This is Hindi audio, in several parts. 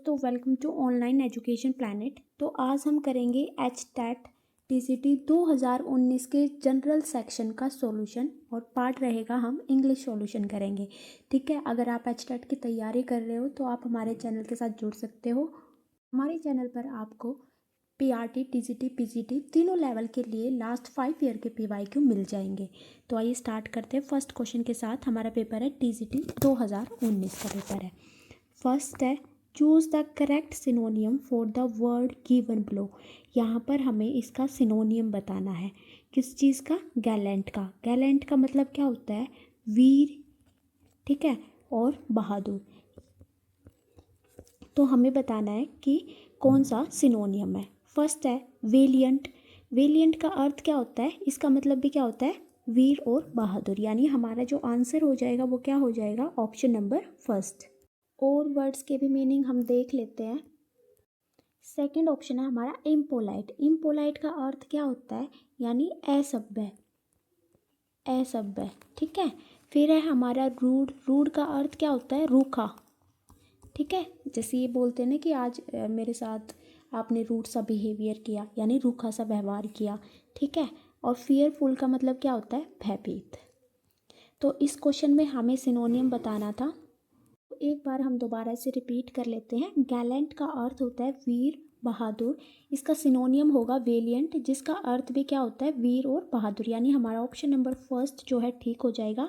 दोस्तों, welcome to online education planet. तो आज हम करेंगे एचटेट टीसीटी 2019 के जनरल सेक्शन का सॉल्यूशन और पार्ट रहेगा हम इंग्लिश सॉल्यूशन करेंगे। ठीक है, अगर आप एचटेट की तैयारी कर रहे हो तो आप हमारे चैनल के साथ जुड़ सकते हो। हमारे चैनल पर आपको पीआरटी, टीसीटी, पीजीटी तीनों लेवल के लिए लास्ट 5 ईयर के पीवाईक्यू मिल जाएंगे। तो आइए स्टार्ट करते हैं फर्स्ट क्वेश्चन के साथ। हमारा पेपर है टीसीटी 2019 का पेपर है। फर्स्ट है choose the correct सिनोनियम for the word given below. यहाँ पर हमें इसका सिनोनियम बताना है। किस चीज़ का? गैलेंट का। गैलेंट का मतलब क्या होता है? वीर, ठीक है, और बहादुर। तो हमें बताना है कि कौन सा सिनोनियम है। फर्स्ट है वेलियंट। वेलियंट का अर्थ क्या होता है? इसका मतलब भी क्या होता है? वीर और बहादुर। यानी हमारा जो आंसर हो जाएगा वो क्या हो जाएगा? Option number first. और वर्ड्स के भी मीनिंग हम देख लेते हैं। सेकंड ऑप्शन है हमारा इम्पोलाइट। इम्पोलाइट का अर्थ क्या होता है? यानी असभ्य, असभ्य, ठीक है। फिर है हमारा रूड। रूड का अर्थ क्या होता है? रूखा, ठीक है। जैसे ये बोलते हैं ना कि आज मेरे साथ आपने रूड सा बिहेवियर किया, यानी रूखा सा व्यवहार किया, ठीक है। और फियरफुल का मतलब क्या होता है? भयभीत। तो इस क्वेश्चन में हमें सिनोनियम बताना था। एक बार हम दोबारा से रिपीट कर लेते हैं। गैलेंट का अर्थ होता है वीर, बहादुर। इसका सिनोनियम होगा वेलिएंट, जिसका अर्थ भी क्या होता है? वीर और बहादुर। यानी हमारा ऑप्शन नंबर फर्स्ट जो है ठीक हो जाएगा।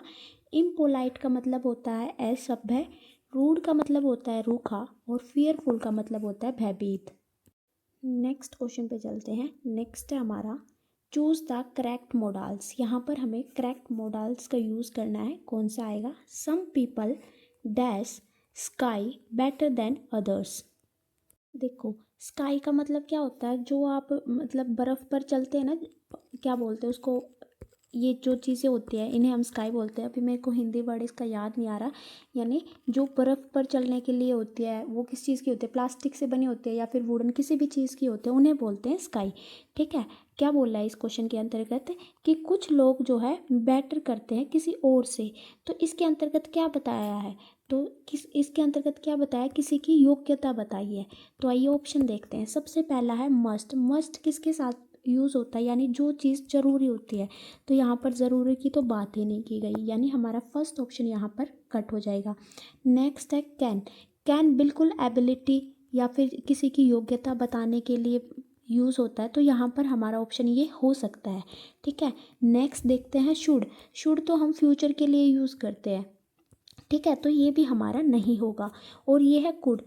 इम्पोलाइट का मतलब होता है असभ्य, रूड का मतलब होता है रूखा, और फियरफुल का मतलब होता है भयभीत। नेक्स्ट क्वेश्चन पे चलते हैं। नेक्स्ट है हमारा चूज़ द करेक्ट मोडाल्स। यहाँ पर हमें करेक्ट मोडाल्स का यूज़ करना है। कौन सा आएगा? Some people dash ski better than others. देखो, स्काई का मतलब क्या होता है? जो आप मतलब बर्फ़ पर चलते हैं ना, क्या बोलते हैं उसको? ये जो चीज़ें होती है इन्हें हम स्काई बोलते हैं। अभी मेरे को हिंदी वर्ड इसका याद नहीं आ रहा। यानी जो बर्फ़ पर चलने के लिए होती है वो किस चीज़ की होती है? प्लास्टिक से बनी होती है या फिर वुडन, किसी भी चीज़ की होती है, उन्हें बोलते हैं स्काई, ठीक है। क्या बोल रहा है इस क्वेश्चन के अंतर्गत? कि कुछ लोग जो है बेटर करते हैं किसी और से। तो इसके अंतर्गत क्या बताया है? तो इसके अंतर्गत क्या बताया? किसी की योग्यता बताई है। तो आइए ऑप्शन देखते हैं। सबसे पहला है मस्ट। मस्ट किसके साथ यूज़ होता है? यानी जो चीज़ ज़रूरी होती है। तो यहाँ पर ज़रूरी की तो बात ही नहीं की गई, यानी हमारा फर्स्ट ऑप्शन यहाँ पर कट हो जाएगा। नेक्स्ट है कैन। कैन बिल्कुल एबिलिटी या फिर किसी की योग्यता बताने के लिए यूज़ होता है। तो यहाँ पर हमारा ऑप्शन ये हो सकता है, ठीक है। नेक्स्ट देखते हैं शुड। शुड तो हम फ्यूचर के लिए यूज़ करते हैं, ठीक है, तो ये भी हमारा नहीं होगा। और ये है कुड।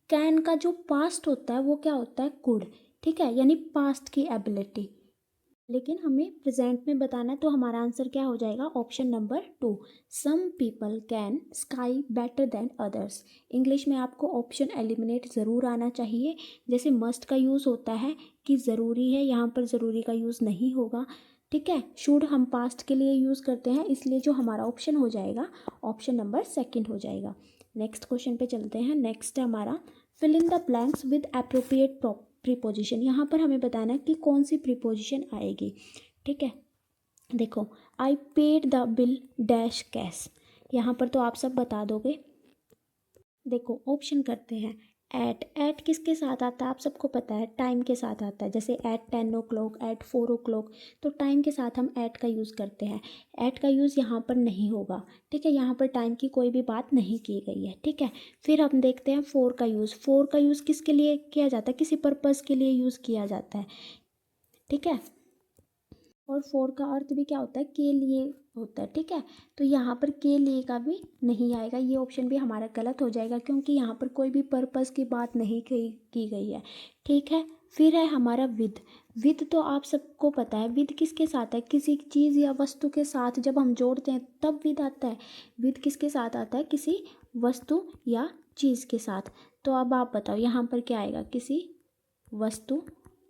कैन का जो पास्ट होता है वो क्या होता है? कुड, ठीक है, यानी पास्ट की एबिलिटी। लेकिन हमें प्रेजेंट में बताना है, तो हमारा आंसर क्या हो जाएगा? Option number 2, some people can ski better than others. English में आपको ऑप्शन एलिमिनेट ज़रूर आना चाहिए। जैसे मस्ट का यूज़ होता है कि ज़रूरी है, यहाँ पर ज़रूरी का यूज़ नहीं होगा, ठीक है। शुड हम पास्ट के लिए यूज़ करते हैं, इसलिए जो हमारा ऑप्शन हो जाएगा ऑप्शन नंबर सेकंड हो जाएगा। नेक्स्ट क्वेश्चन पे चलते हैं। नेक्स्ट है हमारा fill in the blanks with appropriate preposition. यहाँ पर हमें बताना है कि कौन सी प्रीपोजिशन आएगी, ठीक है। देखो, आई paid the bill dash cash. यहाँ पर तो आप सब बता दोगे। देखो ऑप्शन करते हैं। एट। एट किसके साथ आता है? आप सबको पता है, टाइम के साथ आता है। जैसे एट 10 o'clock, एट 4 o'clock, तो टाइम के साथ हम एट का यूज़ करते हैं। एट का यूज़ यहाँ पर नहीं होगा, ठीक है। यहाँ पर टाइम की कोई भी बात नहीं की गई है, ठीक है। फिर हम देखते हैं फोर का यूज़। फोर का यूज़ किसके लिए किया जाता है? किसी पर्पज़ के लिए यूज़ किया जाता है, ठीक है। और फोर का अर्थ भी क्या होता है? के लिए होता है, ठीक है। तो यहाँ पर के लिए का भी नहीं आएगा। ये ऑप्शन भी हमारा गलत हो जाएगा, क्योंकि यहाँ पर कोई भी पर्पस की बात नहीं की गई है, ठीक है। फिर है हमारा विद। विद तो आप सबको पता है, विद किसके साथ है? किसी चीज़ या वस्तु के साथ जब हम जोड़ते हैं तब विद आता है। विद किसके साथ आता है? किसी वस्तु या चीज़ के साथ। तो अब आप बताओ यहाँ पर क्या आएगा? किसी वस्तु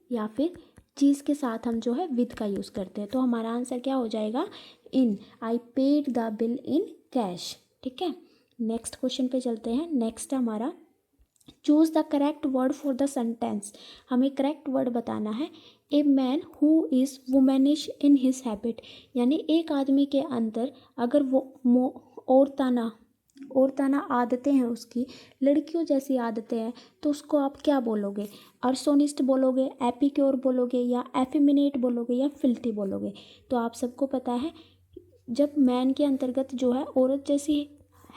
या फिर चीज़ के साथ हम जो है विद का यूज़ करते हैं। तो हमारा आंसर क्या हो जाएगा? In. I paid the bill in cash, ठीक है। नेक्स्ट क्वेश्चन पे चलते हैं। नेक्स्ट हमारा choose the correct word for the sentence. हमें करेक्ट वर्ड बताना है। A man who is womanish in his habit. यानी एक आदमी के अंदर अगर वो औरताना औरताना आदतें हैं उसकी, लड़कियों जैसी आदतें हैं, तो उसको आप क्या बोलोगे? अर्सोनिस्ट बोलोगे, एपिक्योर बोलोगे, या एफिमिनेट बोलोगे, या फिल्टी बोलोगे? तो आप सबको पता है जब मैन के अंतर्गत जो है औरत जैसी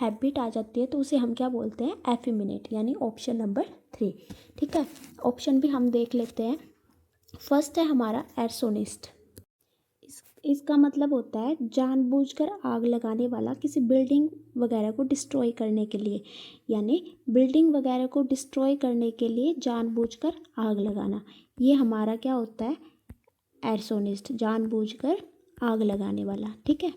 हैबिट आ जाती है तो उसे हम क्या बोलते हैं? एफिमिनेट, यानी ऑप्शन नंबर 3। ठीक है, ऑप्शन भी हम देख लेते हैं। फर्स्ट है हमारा एर्सोनिस्ट। इसका मतलब होता है जानबूझकर आग लगाने वाला, किसी बिल्डिंग वगैरह को डिस्ट्रॉय करने के लिए, यानी बिल्डिंग वगैरह को डिस्ट्रॉय करने के लिए जानबूझकर आग लगाना, ये हमारा क्या होता है? एर्सोनिस्ट, जानबूझकर आग लगाने वाला। ठीक है,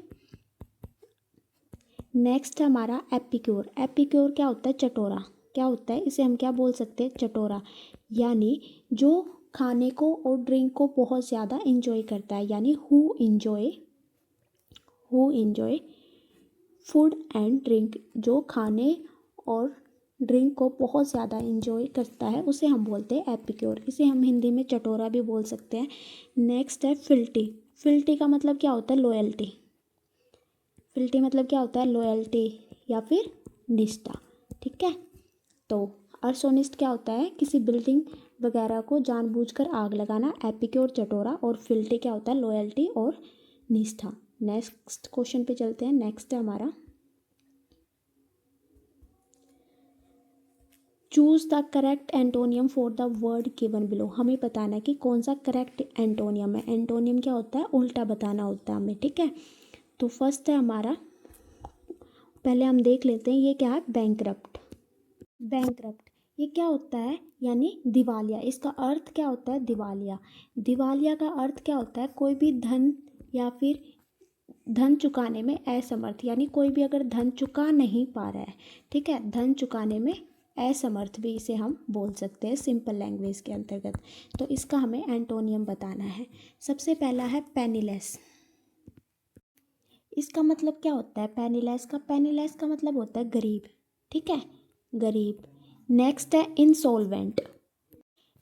नेक्स्ट है हमारा एपिक्योर। एपिक्योर क्या होता है? चटोरा। क्या होता है? इसे हम क्या बोल सकते हैं? चटोरा, यानी जो खाने को और ड्रिंक को बहुत ज़्यादा इंजॉय करता है, यानी who enjoy food and drink, जो खाने और ड्रिंक को बहुत ज़्यादा इंजॉय करता है उसे हम बोलते हैं एपिक्योर। इसे हम हिंदी में चटोरा भी बोल सकते हैं। नेक्स्ट है फिल्टी। फिल्टी का मतलब क्या होता है? लॉयल्टी। फिल्टी मतलब क्या होता है? लॉयल्टी या फिर निष्ठा। ठीक है, तो अर्सोनिस्ट क्या होता है? किसी बिल्डिंग वगैरह को जानबूझकर आग लगाना, एपिक्योर चटोरा, और फिल्टी क्या होता है? लॉयल्टी और निष्ठा। नेक्स्ट क्वेश्चन पे चलते हैं। नेक्स्ट है हमारा choose the correct antonym for the word given below. हमें बताना है कि कौन सा करेक्ट एंटोनियम है। एंटोनियम क्या होता है? उल्टा बताना होता है हमें। ठीक है, तो फर्स्ट है हमारा, पहले हम देख लेते हैं ये क्या है? बैंकरप्ट। बैंकरप्ट ये क्या होता है? यानी दिवालिया। इसका अर्थ क्या होता है? दिवालिया। दिवालिया का अर्थ क्या होता है? कोई भी धन या फिर धन चुकाने में असमर्थ, यानी कोई भी अगर धन चुका नहीं पा रहा है, ठीक है, धन चुकाने में असमर्थ भी इसे हम बोल सकते हैं सिंपल लैंग्वेज के अंतर्गत। तो इसका हमें एंटोनियम बताना है। सबसे पहला है पेनीलेस। इसका मतलब क्या होता है? पेनीलेस का मतलब होता है गरीब। ठीक है, गरीब। नेक्स्ट है इंसॉल्वेंट।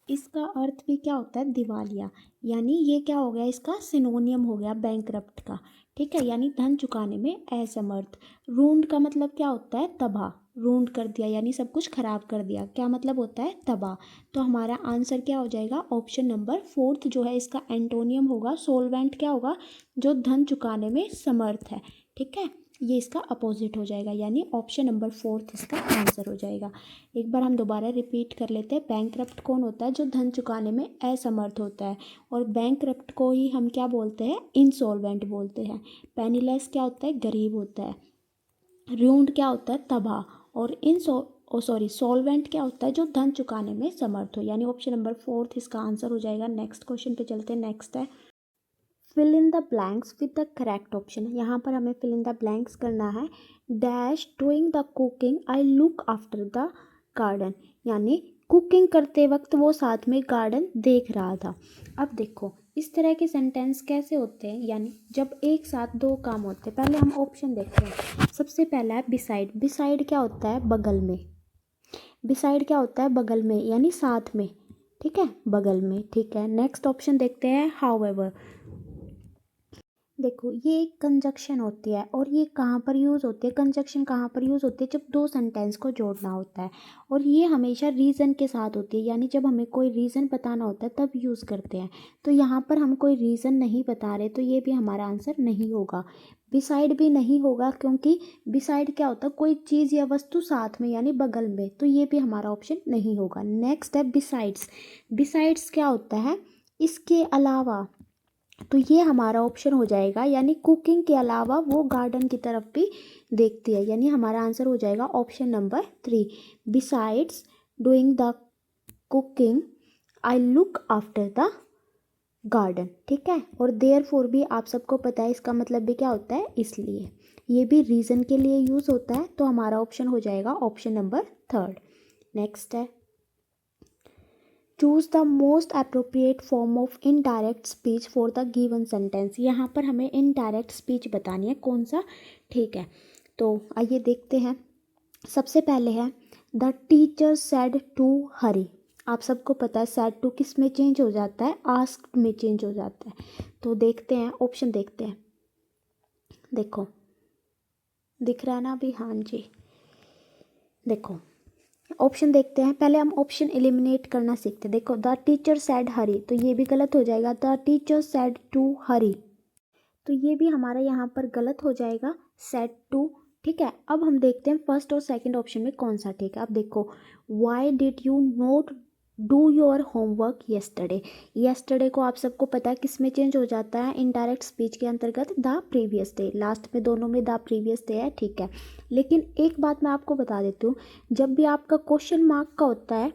इसका अर्थ भी क्या होता है? दिवालिया, यानी ये क्या हो गया? इसका सिनोनियम हो गया बैंकरप्ट का। ठीक है, यानी धन चुकाने में असमर्थ। रूंड का मतलब क्या होता है? तबाह। रूंड कर दिया यानी सब कुछ खराब कर दिया, क्या मतलब होता है? तबाह। तो हमारा आंसर क्या हो जाएगा? ऑप्शन नंबर 4 जो है इसका एंटोनियम होगा। सोलवेंट क्या होगा? जो धन चुकाने में समर्थ है। ठीक है, ये इसका अपोजिट हो जाएगा, यानी ऑप्शन नंबर 4 इसका आंसर हो जाएगा। एक बार हम दोबारा रिपीट कर लेते हैं। बैंकरप्ट कौन होता है? जो धन चुकाने में असमर्थ होता है, और बैंकरप्ट को ही हम क्या बोलते हैं? इंसॉल्वेंट बोलते हैं। पेनीलेस क्या होता है? गरीब होता है। रूंड क्या होता है? तबाह। और सॉल्वेंट क्या होता है? जो धन चुकाने में समर्थ हो, यानी ऑप्शन नंबर 4 इसका आंसर हो जाएगा। नेक्स्ट क्वेश्चन पे चलते हैं। नेक्स्ट है fill in the blanks with the correct option. यहाँ पर हमें फिल इन द ब्लैंक्स करना है। Dash doing the cooking I look after the garden, यानी कुकिंग करते वक्त वो साथ में गार्डन देख रहा था। अब देखो इस तरह के सेंटेंस कैसे होते हैं, यानी जब एक साथ दो काम होते हैं। पहले हम ऑप्शन देखते हैं। सबसे पहला है बिसाइड। बिसाइड क्या होता है? बगल में। बिसाइड क्या होता है? बगल में, यानी साथ में। ठीक है, बगल में। ठीक है, नेक्स्ट ऑप्शन देखते हैं हाउएवर। देखो ये एक कंजक्शन होती है, और ये कहाँ पर यूज़ होती है? कंजक्शन कहाँ पर यूज़ होती है? जब दो सेंटेंस को जोड़ना होता है, और ये हमेशा रीज़न के साथ होती है, यानी जब हमें कोई रीज़न बताना होता है तब यूज़ करते हैं। तो यहाँ पर हम कोई रीज़न नहीं बता रहे, तो ये भी हमारा आंसर नहीं होगा। बिसाइड भी नहीं होगा, क्योंकि बिसाइड क्या होता है? कोई चीज़ या वस्तु साथ में, यानी बगल में, तो ये भी हमारा ऑप्शन नहीं होगा। नेक्स्ट है बिसाइड्स। बिसाइड्स क्या होता है? इसके अलावा, तो ये हमारा ऑप्शन हो जाएगा, यानी कुकिंग के अलावा वो गार्डन की तरफ भी देखती है, यानी हमारा आंसर हो जाएगा option number 3। Besides doing the cooking I look after the garden. ठीक है, और देयरफॉर भी आप सबको पता है इसका मतलब भी क्या होता है? इसलिए। ये भी रीज़न के लिए यूज़ होता है, तो हमारा ऑप्शन हो जाएगा ऑप्शन नंबर 3। नेक्स्ट है choose the most appropriate form of indirect speech for the given sentence. यहाँ पर हमें इनडायरेक्ट स्पीच बतानी है, कौन सा? ठीक है, तो आइए देखते हैं। सबसे पहले है द टीचर सेड टू हरी। आप सबको पता है सेड टू किस में चेंज हो जाता है? आस्क्ड में चेंज हो जाता है। तो देखते हैं, ऑप्शन देखते हैं। देखो दिख रहा है ना अभी? हाँ जी। देखो ऑप्शन देखते हैं, पहले हम ऑप्शन एलिमिनेट करना सीखते हैं। देखो द टीचर सेड हरी, तो ये भी गलत हो जाएगा। द टीचर सेड टू हरी, तो ये भी हमारा यहाँ पर गलत हो जाएगा, सेड टू। ठीक है, अब हम देखते हैं फर्स्ट और सेकंड ऑप्शन में कौन सा ठीक है। अब देखो why did you note do your homework yesterday, yesterday को आप सबको पता है किस में चेंज हो जाता है, इनडायरेक्ट स्पीच के अंतर्गत द प्रीवियस डे, लास्ट में दोनों में द प्रीवियस डे है। ठीक है, लेकिन एक बात मैं आपको बता देती हूँ, जब भी आपका क्वेश्चन मार्क का होता है,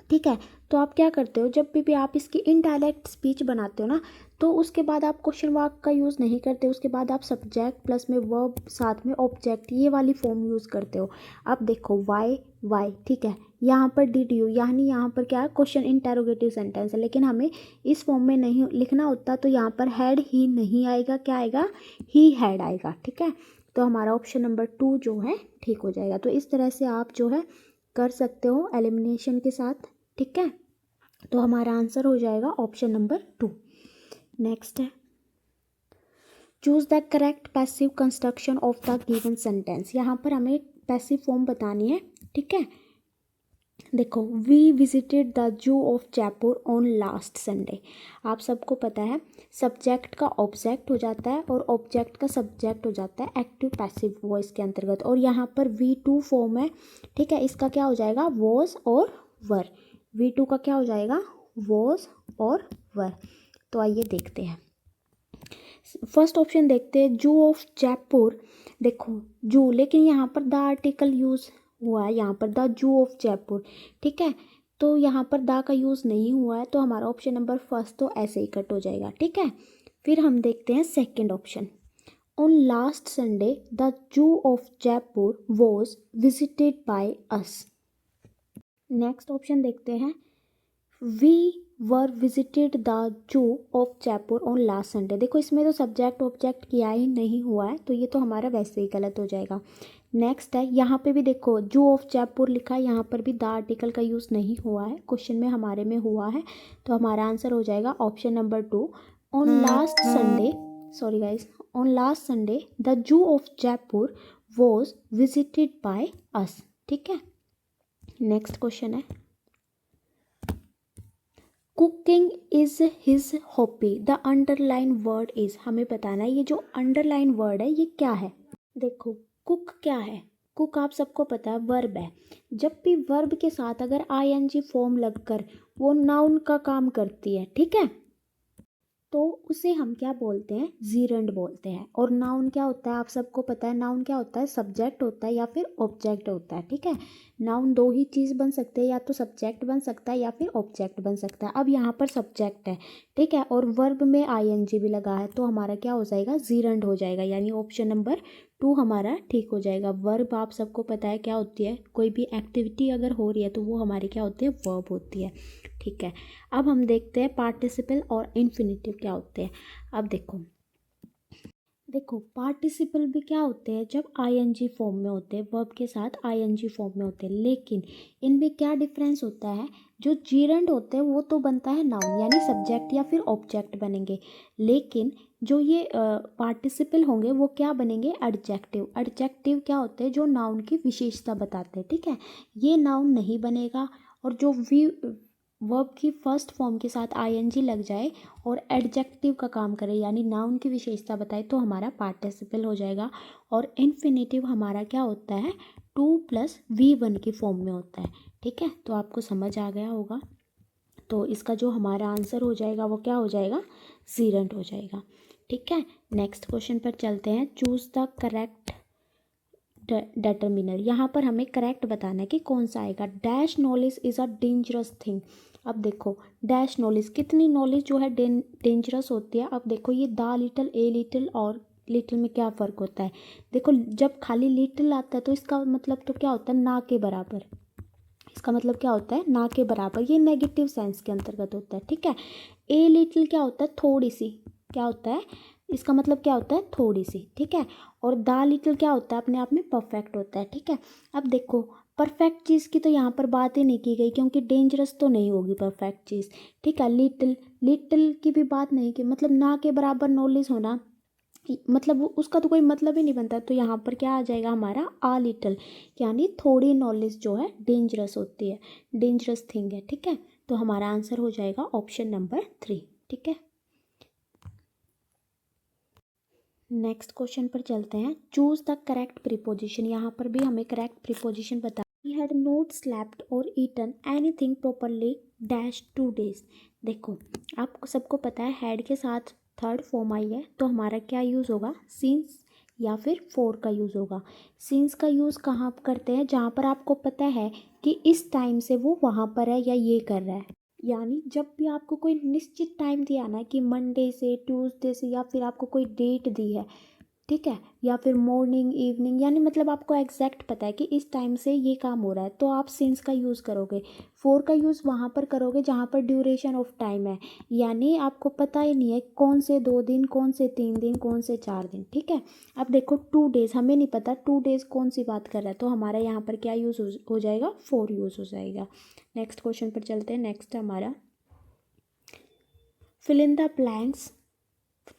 ठीक है, तो आप क्या करते हो, जब भी आप इसकी इनडायरेक्ट स्पीच बनाते हो ना, तो उसके बाद आप क्वेश्चन मार्क का यूज़ नहीं करते, उसके बाद आप सब्जेक्ट प्लस में वर्ब साथ में ऑब्जेक्ट, ये वाली फॉर्म यूज़ करते हो। अब देखो वाई वाई, ठीक है, यहाँ पर डिड यू, यानी यहाँ पर क्या है, क्वेश्चन इंटेरोगेटिव सेंटेंस है, लेकिन हमें इस फॉर्म में नहीं लिखना होता, तो यहाँ पर हैड ही नहीं आएगा, क्या आएगा, ही हैड आएगा। ठीक है, तो हमारा ऑप्शन नंबर 2 जो है ठीक हो जाएगा। तो इस तरह से आप जो है कर सकते हो एलिमिनेशन के साथ। ठीक है, तो हमारा आंसर हो जाएगा ऑप्शन नंबर 2। नेक्स्ट है choose the correct passive construction of the given sentence. यहाँ पर हमें पैसिव फॉर्म बतानी है। ठीक है, देखो we visited the zoo of Jaipur on last Sunday, आप सबको पता है सब्जेक्ट का ऑब्जेक्ट हो जाता है और ऑब्जेक्ट का सब्जेक्ट हो जाता है एक्टिव पैसिव वॉइस के अंतर्गत, और यहाँ पर V2 फॉर्म है। ठीक है, इसका क्या हो जाएगा, वॉज और वर, V2 का क्या हो जाएगा, वॉज और वर। तो आइए देखते हैं, फर्स्ट ऑप्शन देखते हैं, जू ऑफ जयपुर। देखो जू, लेकिन यहाँ पर द आर्टिकल यूज़ हुआ है, यहाँ पर द जू ऑफ जयपुर। ठीक है, तो यहाँ पर द का यूज़ नहीं हुआ है, तो हमारा ऑप्शन नंबर फर्स्ट तो ऐसे ही कट हो जाएगा। ठीक है, फिर हम देखते हैं second option, on last Sunday the zoo of Jaipur was visited by us. Next option देखते हैं, we were visited the zoo of Jaipur on last Sunday. देखो इसमें तो सब्जेक्ट ऑब्जेक्ट किया ही नहीं हुआ है, तो ये तो हमारा वैसे ही गलत हो जाएगा। नेक्स्ट है, यहाँ पे भी देखो जू ऑफ जयपुर लिखा है, यहाँ पर भी द आर्टिकल का यूज़ नहीं हुआ है, क्वेश्चन में हमारे में हुआ है, तो हमारा आंसर हो जाएगा option number 2, on last Sunday, sorry guys, on last Sunday the zoo of Jaipur was visited by अस। ठीक है, नेक्स्ट क्वेश्चन है, cooking is his hobby the underline word is. हमें बताना है ये जो अंडरलाइन वर्ड है ये क्या है। देखो कुक क्या है, कुक आप सबको पता है वर्ब है, जब भी वर्ब के साथ अगर ING फॉर्म लगकर वो नाउन का काम करती है, ठीक है, तो उसे हम क्या बोलते हैं, जीरंड बोलते हैं। और नाउन क्या होता है, आप सबको पता है नाउन क्या होता है, सब्जेक्ट होता है या फिर ऑब्जेक्ट होता है। ठीक है, नाउन दो ही चीज़ बन सकते हैं, या तो सब्जेक्ट बन सकता है या फिर ऑब्जेक्ट बन सकता है। अब यहाँ पर सब्जेक्ट है, ठीक है, और वर्ब में ING भी लगा है, तो हमारा क्या हो जाएगा, जीरंड हो जाएगा, यानी ऑप्शन नंबर 2 हमारा ठीक हो जाएगा। वर्ब आप सबको पता है क्या होती है, कोई भी एक्टिविटी अगर हो रही है तो वो हमारी क्या होती है, वर्ब होती है। ठीक है, अब हम देखते हैं पार्टिसिपल और इन्फिनेटिव क्या होते हैं। अब देखो पार्टिसिपल भी क्या होते हैं, जब ING फॉर्म में होते हैं, वर्ब के साथ ING फॉर्म में होते हैं, लेकिन इनमें क्या डिफरेंस होता है, जो जीरंड होते हैं वो तो बनता है नाउन यानी सब्जेक्ट या फिर ऑब्जेक्ट बनेंगे, लेकिन जो ये पार्टिसिपल होंगे वो क्या बनेंगे, एडजेक्टिव। एडजेक्टिव क्या होते हैं, जो नाउन की विशेषता बताते हैं। ठीक है, ये नाउन नहीं बनेगा, और जो वर्ब की फर्स्ट फॉर्म के साथ ING लग जाए और एडजेक्टिव का काम करे यानी नाउन की विशेषता बताए, तो हमारा पार्टिसिपल हो जाएगा। और इन्फिनेटिव हमारा क्या होता है, 2 + V1 की फॉर्म में होता है। ठीक है, तो आपको समझ आ गया होगा, तो इसका जो हमारा आंसर हो जाएगा वो क्या हो जाएगा, जीरंड हो जाएगा। ठीक है, नेक्स्ट क्वेश्चन पर चलते हैं, चूज़ द करेक्ट डिटर्मिनर। यहाँ पर हमें करेक्ट बताना है कि कौन सा आएगा। Dash knowledge is a dangerous thing. अब देखो डैश नॉलेज, कितनी नॉलेज जो है डेंजरस होती है। अब देखो ये द लिटिल, ए लिटिल और लिटिल में क्या फ़र्क होता है। देखो जब खाली लिटिल आता है तो इसका मतलब तो क्या होता है, ना के बराबर। इसका मतलब क्या होता है, ना के बराबर, ये नेगेटिव सेंस के अंतर्गत होता है। ठीक है, ए लिटिल क्या होता है, थोड़ी सी, क्या होता है, इसका मतलब क्या होता है, थोड़ी सी। ठीक है, और द लिटिल क्या होता है, अपने आप में परफेक्ट होता है। ठीक है, अब देखो परफेक्ट चीज़ की तो यहाँ पर बात ही नहीं की गई, क्योंकि डेंजरस तो नहीं होगी परफेक्ट चीज़। ठीक है, लिटिल की भी बात नहीं की, मतलब ना के बराबर नॉलेज होना मतलब उसका तो कोई मतलब ही नहीं बनता। तो यहाँ पर क्या आ जाएगा हमारा आ लिटल, यानी थोड़ी नॉलेज जो है डेंजरस होती है, डेंजरस थिंग है। ठीक है, तो हमारा आंसर हो जाएगा ऑप्शन नंबर 3। ठीक है, नेक्स्ट क्वेश्चन पर चलते हैं। Choose the correct preposition. यहाँ पर भी हमें करेक्ट प्रीपोजिशन बता। ही हैड नॉट स्लेप्ट और eaten anything properly dash 2 days। देखो, आपको सबको पता है हैड के साथ थर्ड फॉर्म आई है, तो हमारा क्या यूज़ होगा, सिंस या फिर फोर का यूज़ होगा। सिंस का यूज़ कहाँ करते हैं, जहाँ पर आपको पता है कि इस टाइम से वो वहाँ पर है या ये कर रहा है। यानी जब भी आपको कोई निश्चित टाइम दिया ना कि मंडे से ट्यूसडे से, या फिर आपको कोई डेट दी है, ठीक है, या फिर मॉर्निंग इवनिंग, यानी मतलब आपको एग्जैक्ट पता है कि इस टाइम से ये काम हो रहा है, तो आप सिंस का यूज़ करोगे। फोर का यूज़ वहाँ पर करोगे जहाँ पर ड्यूरेशन ऑफ टाइम है, यानी आपको पता ही नहीं है कौन से 2 दिन, कौन से 3 दिन, कौन से 4 दिन। ठीक है, अब देखो 2 days, हमें नहीं पता 2 days कौन सी बात कर रहा है, तो हमारा यहाँ पर क्या यूज़ हो जाएगा, फोर यूज़ हो जाएगा। नेक्स्ट क्वेश्चन पर चलते हैं। नेक्स्ट हमारा fill in the blanks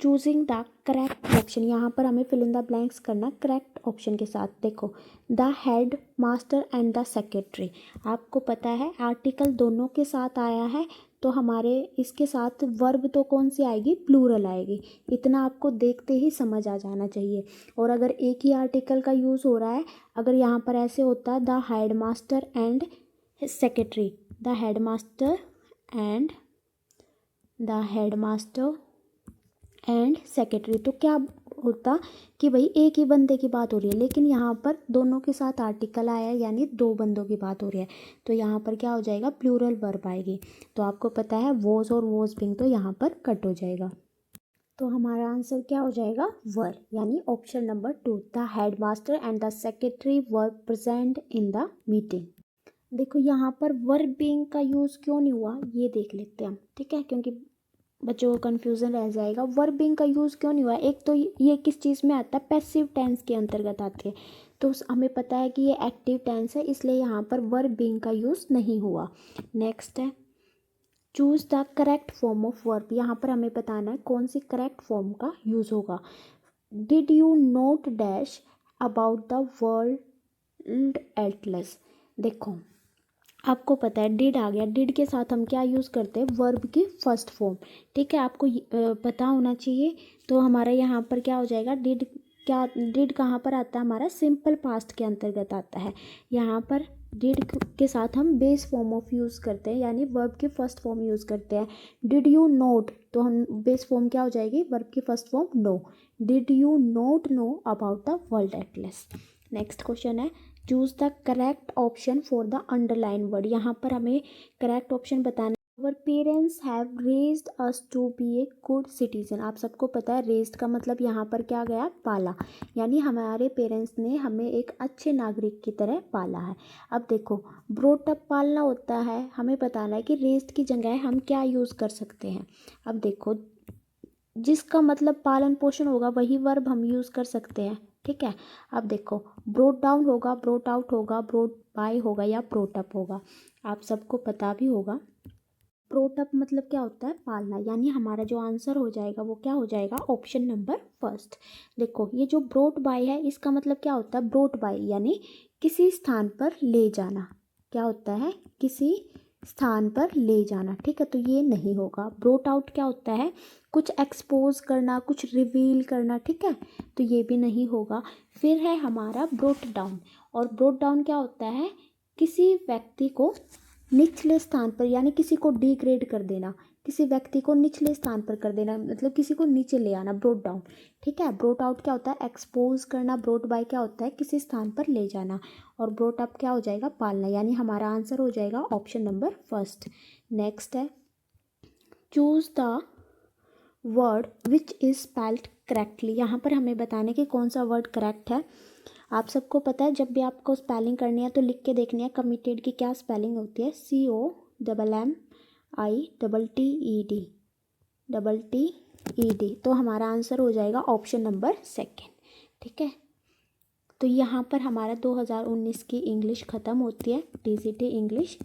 choosing the correct option. यहाँ पर हमें फिल इन द ब्लैंक्स करना करेक्ट ऑप्शन के साथ। देखो, the head master and the secretary, आपको पता है आर्टिकल दोनों के साथ आया है, तो हमारे इसके साथ वर्ब तो कौन सी आएगी, प्लूरल आएगी। इतना आपको देखते ही समझ आ जाना चाहिए। और अगर एक ही आर्टिकल का यूज़ हो रहा है, अगर यहाँ पर ऐसे होता the head master and secretary, the head master and the head master and secretary, तो क्या होता कि भाई एक ही बंदे की बात हो रही है, लेकिन यहाँ पर दोनों के साथ आर्टिकल आया है, यानी 2 बंदों की बात हो रही है, तो यहाँ पर क्या हो जाएगा, प्लूरल वर्ब आएगी। तो आपको पता है वॉज और वॉज बिंग तो यहाँ पर कट हो जाएगा। तो हमारा आंसर क्या हो जाएगा, वर, यानी option number 2, the head master and the secretary were present in the meeting. देखो, यहाँ पर वर्ब बीइंग का यूज़ क्यों नहीं हुआ, ये देख लेते हैं हम। ठीक है, क्योंकि बच्चों को कन्फ्यूज़न रह जाएगा। वर्ब बीइंग का यूज़ क्यों नहीं हुआ, एक तो ये किस चीज़ में आता है, पैसिव टेंस के अंतर्गत आते हैं, तो हमें पता है कि ये एक्टिव टेंस है, इसलिए यहाँ पर वर्ब बीइंग का यूज़ नहीं हुआ। नेक्स्ट है choose the correct form of verb. यहाँ पर हमें बताना है कौन सी करेक्ट फॉर्म का यूज़ होगा। Did you note dash about the world Atlas. देखो, आपको पता है डिड आ गया, डिड के साथ हम क्या यूज़ करते हैं, वर्ब की फर्स्ट फॉर्म। ठीक है, आपको पता होना चाहिए। तो हमारा यहाँ पर क्या हो जाएगा, डिड, क्या डिड कहाँ पर आता है, हमारा सिंपल पास्ट के अंतर्गत आता है। यहाँ पर डिड के साथ हम बेस फॉर्म ऑफ यूज़ करते हैं, यानी वर्ब की फर्स्ट फॉर्म यूज़ करते हैं। डिड यू नोट, तो हम बेस फॉर्म क्या हो जाएगी, वर्ब की first form know. Did you not know about the world atlas. Next question है choose the correct option for the underline word. यहाँ पर हमें करेक्ट ऑप्शन बताना। Our parents have raised us to be a good citizen. आप सबको पता है रेज्ड का मतलब यहाँ पर क्या गया, पाला, यानी हमारे पेरेंट्स ने हमें एक अच्छे नागरिक की तरह पाला है। अब देखो, ब्रोट अप पालना होता है, हमें बताना है कि रेज्ड की जगह हम क्या यूज़ कर सकते हैं। अब देखो, जिसका मतलब पालन पोषण होगा वही वर्ब हम यूज़ कर सकते हैं। ठीक है, अब देखो, ब्रोट डाउन होगा, ब्रोट आउट होगा, ब्रोट बाय होगा या ब्रोट अप होगा। आप सबको पता भी होगा ब्रोट अप मतलब क्या होता है, पालना, यानी हमारा जो आंसर हो जाएगा वो क्या हो जाएगा, ऑप्शन नंबर फर्स्ट। देखो, ये जो ब्रोट बाय है इसका मतलब क्या होता है, ब्रोट बाय यानी किसी स्थान पर ले जाना। क्या होता है, किसी स्थान पर ले जाना। ठीक है, तो ये नहीं होगा। ब्रोट आउट क्या होता है, कुछ एक्सपोज करना, कुछ रिवील करना। ठीक है, तो ये भी नहीं होगा। फिर है हमारा ब्रोट डाउन, और ब्रोट डाउन क्या होता है, किसी व्यक्ति को निचले स्थान पर, यानी किसी को डिग्रेड कर देना, किसी व्यक्ति को निचले स्थान पर कर देना, मतलब किसी को नीचे ले आना, ब्रोट डाउन। ठीक है, ब्रोट आउट क्या होता है, एक्सपोज करना। ब्रोट बाय क्या होता है, किसी स्थान पर ले जाना। और ब्रोट अप क्या हो जाएगा, पालना, यानी हमारा आंसर हो जाएगा ऑप्शन नंबर फर्स्ट। नेक्स्ट है choose the word which is spelled correctly. यहाँ पर हमें बताने कि कौन सा वर्ड करेक्ट है। आप सबको पता है जब भी आपको स्पेलिंग करनी है तो लिख के देखनी है कमिटेड की क्या स्पेलिंग होती है, COMMITED, तो हमारा आंसर हो जाएगा ऑप्शन नंबर सेकेंड। ठीक है, तो यहाँ पर हमारा 2019 की इंग्लिश ख़त्म होती है, TCT इंग्लिश।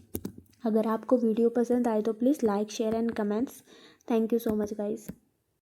अगर आपको वीडियो पसंद आए तो please like share and comments. Thank you so much guys.